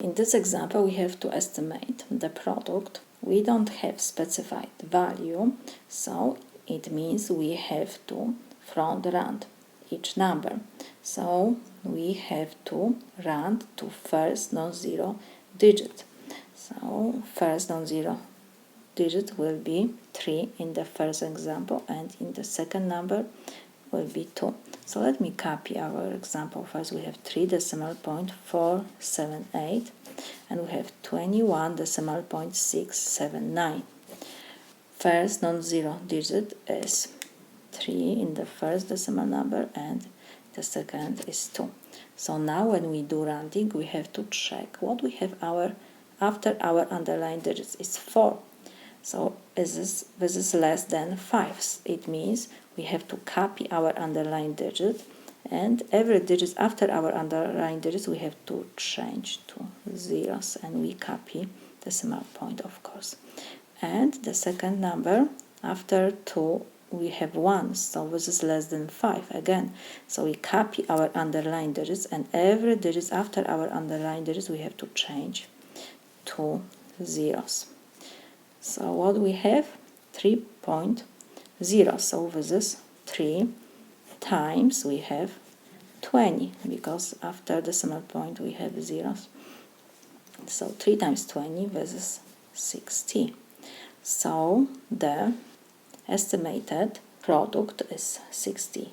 In this example, we have to estimate the product. We don't have specified value, so it means we have to front round each number. So we have to round to first non-zero digit. So first non-zero digit will be 3 in the first example, and in the second number will be 2. So let me copy our example. First we have 3 decimal point 478, and we have 21 decimal point 679. First non-zero digit is 3 in the first decimal number, and the second is 2. So now when we do rounding, we have to check what we have after our underlying digits is 4. So this is less than 5. It means we have to copy our underlying digit, and every digit after our underlying digits we have to change to zeros, and we copy decimal point, of course. And the second number after 2 we have 1, so this is less than 5 again. So we copy our underlying digits, and every digit after our underlying digits we have to change to zeros. So what we have? 3.0. So this is 3 times we have 20, because after decimal point we have zeros. So 3 times 20, this is 60. So the estimated product is 60.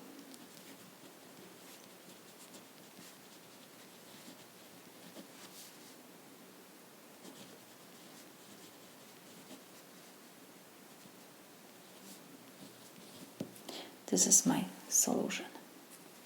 This is my solution.